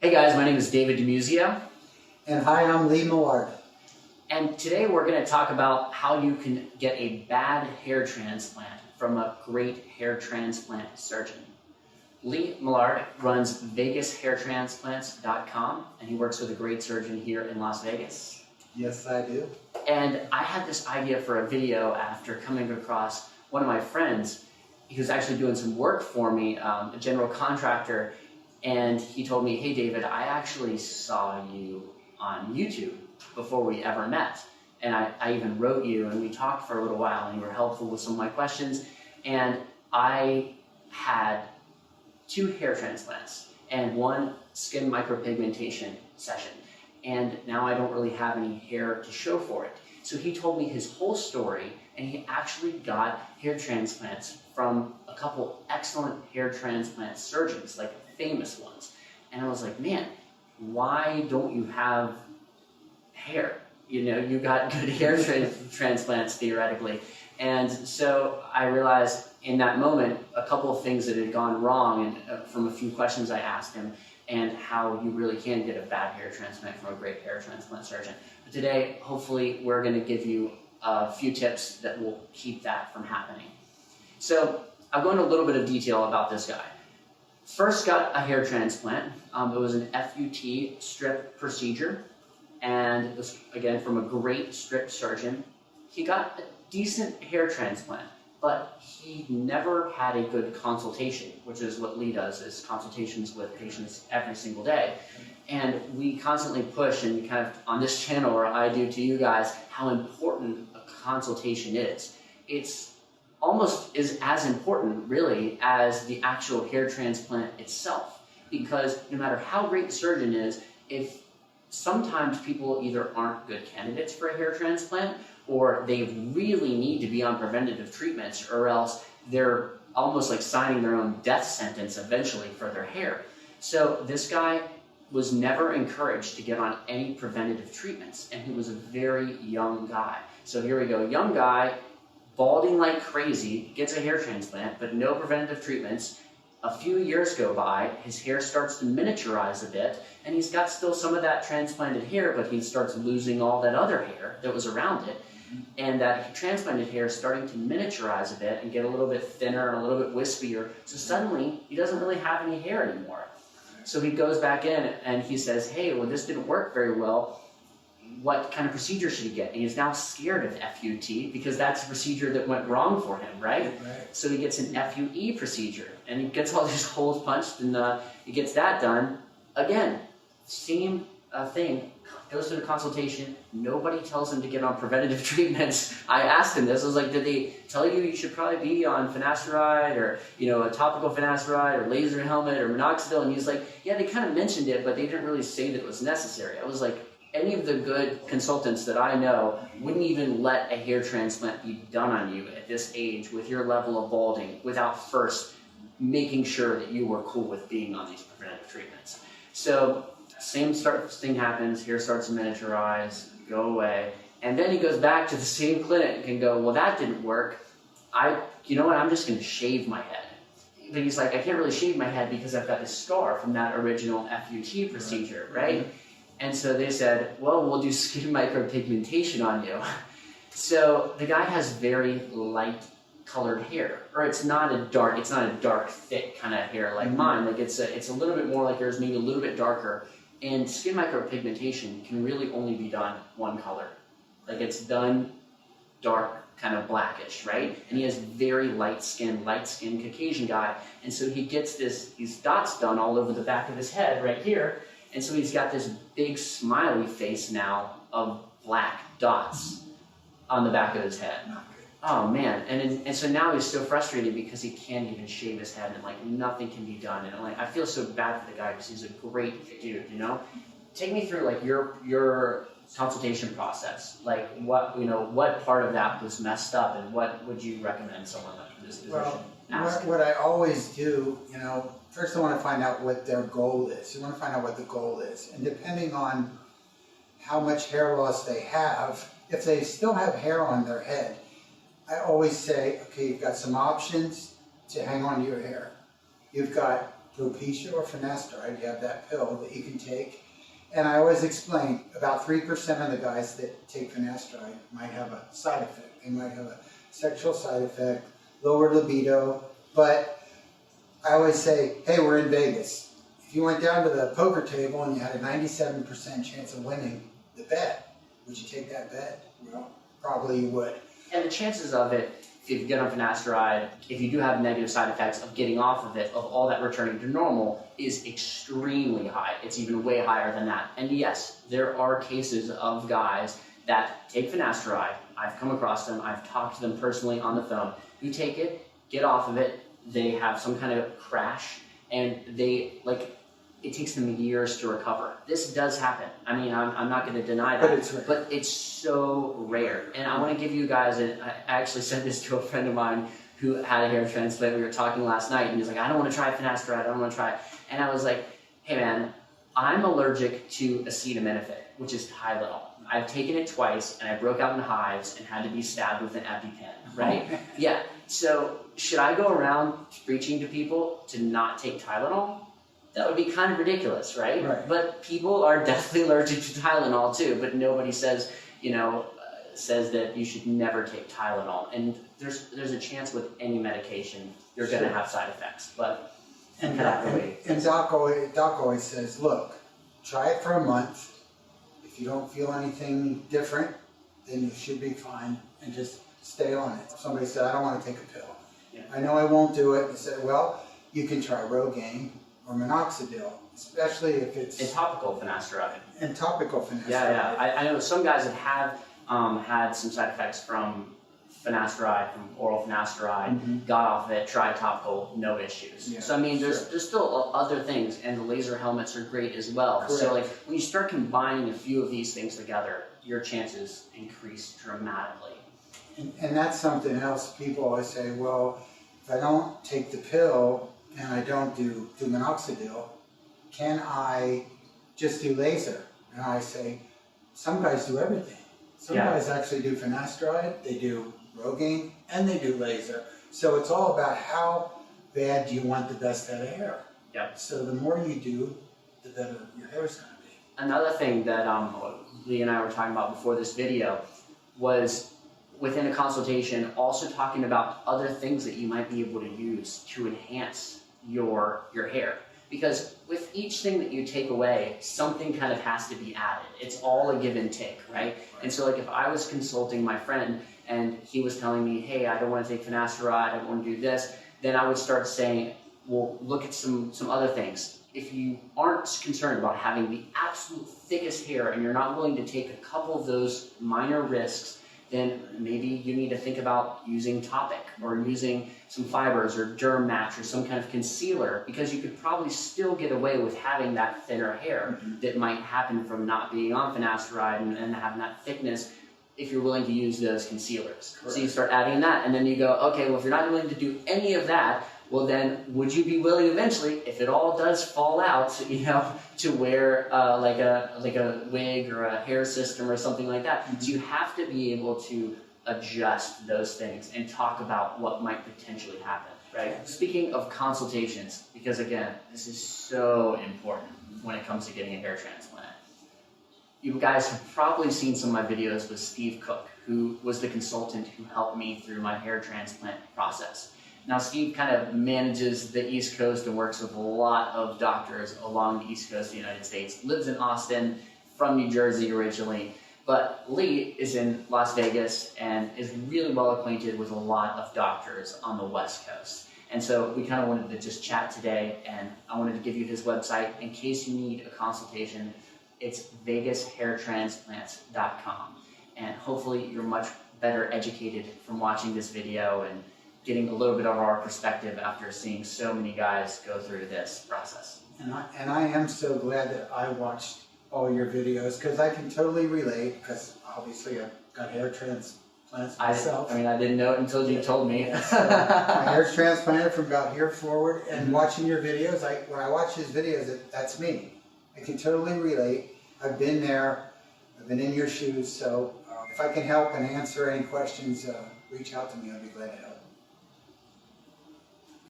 Hey guys, my name is David DeMuzio. And hi, I'm Lee Millard. And today we're going to talk about how you can get a bad hair transplant from a great hair transplant surgeon. Lee Millard runs VegasHairTransplants.com, and he works with a great surgeon here in Las Vegas. Yes, I do. And I had this idea for a video after coming across one of my friends. He was actually doing some work for me, a general contractor, and he told me, hey David, I actually saw you on YouTube before we ever met. And I even wrote you and we talked for a little while and you were helpful with some of my questions. And I had 2 hair transplants and 1 skin micropigmentation session. And now I don't really have any hair to show for it. So he told me his whole story, and he actually got hair transplants from a couple excellent hair transplant surgeons, like famous ones. And I was like, man, why don't you have hair? You know, you got good hair transplants theoretically. And so I realized in that moment a couple of things that had gone wrong, and from a few questions I asked him, and how you really can get a bad hair transplant from a great hair transplant surgeon. But today, hopefully, we're going to give you a few tips that will keep that from happening. So I'll go into a little bit of detail about this guy. First got a hair transplant. It was an FUT strip procedure, and it was, again, from a great strip surgeon. He got a decent hair transplant, but he never had a good consultation, which is what Lee does, is consultations with patients every single day. And we constantly push, and kind of on this channel, or I do to you guys, how important a consultation is. It's almost is as important, really, as the actual hair transplant itself. Because no matter how great the surgeon is, if sometimes people either aren't good candidates for a hair transplant, or they really need to be on preventative treatments, or else they're almost like signing their own death sentence eventually for their hair. So this guy was never encouraged to get on any preventative treatments, and he was a very young guy. So here we go, young guy, balding like crazy, gets a hair transplant, but no preventative treatments. A few years go by, his hair starts to miniaturize a bit, and he's got still some of that transplanted hair, but he starts losing all that other hair that was around it. And that transplanted hair is starting to miniaturize a bit and get a little bit thinner and a little bit wispier. So suddenly, he doesn't really have any hair anymore. So he goes back in and he says, hey, well, this didn't work very well. What kind of procedure should he get? And he's now scared of FUT because that's a procedure that went wrong for him, right? So he gets an FUE procedure and he gets all these holes punched, and he gets that done. Again, same thing, goes to the consultation. Nobody tells him to get on preventative treatments. I asked him this. I was like, did they tell you you should probably be on finasteride, or a topical finasteride, or laser helmet, or minoxidil? And he's like, yeah, they kind of mentioned it, but they didn't really say that it was necessary. I was like, any of the good consultants that I know wouldn't even let a hair transplant be done on you at this age with your level of balding without first making sure that you were cool with being on these preventative treatments. So same thing happens, hair starts to miniaturize, go away, and then he goes back to the same clinic and go, well, that didn't work. You know what, I'm just going to shave my head. But he's like, I can't really shave my head because I've got this scar from that original FUT procedure, right? And so they said, well, we'll do skin micropigmentation on you. So the guy has very light colored hair, or it's not a dark, thick kind of hair like mine. Like it's a little bit more like yours, maybe a little bit darker. And skin micropigmentation can really only be done one color. Like it's done dark, kind of blackish, right? And he has very light skin Caucasian guy. And so he gets these dots done all over the back of his head right here. And so he's got this big smiley face now of black dots on the back of his head. Oh man, and so now he's so frustrated because he can't even shave his head, and like nothing can be done. And like I feel so bad for the guy because he's a great dude, Take me through like your consultation process. Like what part of that was messed up, and what would you recommend someone like this position ask? What I always do, first I want to find out what their goal is. You want to find out what the goal is, and depending on how much hair loss they have, if they still have hair on their head, I always say, okay, you've got some options to hang on to your hair. You've got alopecia or finasteride. You have that pill that you can take. And I always explain, about 3% of the guys that take finasteride might have a side effect. They might have a sexual side effect, lower libido, but I always say, hey, we're in Vegas. If you went down to the poker table and you had a 97% chance of winning the bet, would you take that bet? Well, probably you would. And the chances of it, if you get on finasteride, if you do have negative side effects of getting off of it, of all that returning to normal, is extremely high. It's even way higher than that. And yes, there are cases of guys that take finasteride. I've come across them. I've talked to them personally on the phone who take it, get off of it, they have some kind of crash, and it takes them years to recover. This does happen. I mean, I'm not going to deny that, but it's so rare. And I want to give you guys, I actually sent this to a friend of mine who had a hair transplant. We were talking last night, and he was like, I don't want to try finasteride, I don't want to try it. And I was like, hey man, I'm allergic to acetaminophen, which is Tylenol. I've taken it twice, and I broke out in hives and had to be stabbed with an EpiPen, right? Yeah, so should I go around preaching to people to not take Tylenol? That would be kind of ridiculous, right? But people are definitely allergic to Tylenol too, but nobody says, says that you should never take Tylenol. And there's a chance with any medication you're going to have side effects. But and Doc always says, look, try it for a month. If you don't feel anything different, then you should be fine, and just stay on it. Somebody said, I don't want to take a pill. Yeah. I know I won't do it. I said, well, you can try Rogaine or minoxidil, especially if it's... And topical finasteride. And topical finasteride. Yeah. I know some guys that have had some side effects from finasteride, from oral finasteride, got off of it, tried topical, no issues. Yeah, so I mean, there's still other things, and the laser helmets are great as well. Correct. So like when you start combining a few of these things together, your chances increase dramatically. And that's something else. People always say, well, if I don't take the pill and I don't do minoxidil, can I just do laser? And I say, some guys do everything. Some guys actually do finasteride, they do Rogaine, and they do laser. So it's all about how bad do you want the best head of hair. Yep. So the more you do, the better your hair is going to be. Another thing that Lee and I were talking about before this video was within a consultation also talking about other things that you might be able to use to enhance your hair. Because with each thing that you take away, something kind of has to be added. It's all a give and take, right? And so like if I was consulting my friend and he was telling me, hey, I don't want to take finasteride, I don't want to do this, then I would start saying, well, look at some other things. If you aren't concerned about having the absolute thickest hair and you're not willing to take a couple of those minor risks, then maybe you need to think about using Topic or using some fibers or Derm Match or some kind of concealer, because you could probably still get away with having that thinner hair that might happen from not being on finasteride and having that thickness if you're willing to use those concealers. Correct. So you start adding that, and then you go, okay, well, if you're not willing to do any of that, well then, would you be willing eventually, if it all does fall out, to wear like a wig or a hair system or something like that? So you have to be able to adjust those things and talk about what might potentially happen, right? Speaking of consultations, because again, this is so important when it comes to getting a hair transplant. You guys have probably seen some of my videos with Steve Cook, who was the consultant who helped me through my hair transplant process. Now, Steve kind of manages the East Coast and works with a lot of doctors along the East Coast of the United States. Lives in Austin, from New Jersey originally. But Lee is in Las Vegas and is really well acquainted with a lot of doctors on the West Coast. And so we kind of wanted to just chat today, and I wanted to give you his website in case you need a consultation. It's VegasHairTransplants.com. And hopefully you're much better educated from watching this video and getting a little bit of our perspective after seeing so many guys go through this process. And I am so glad that I watched all your videos, because I can totally relate, because obviously I've got hair transplants myself. I didn't know it until you told me. So my hair's transplanted from about here forward, and watching your videos, when I watch his videos, that's me. I can totally relate. I've been there. I've been in your shoes. So if I can help and answer any questions, reach out to me. I'll be glad to help.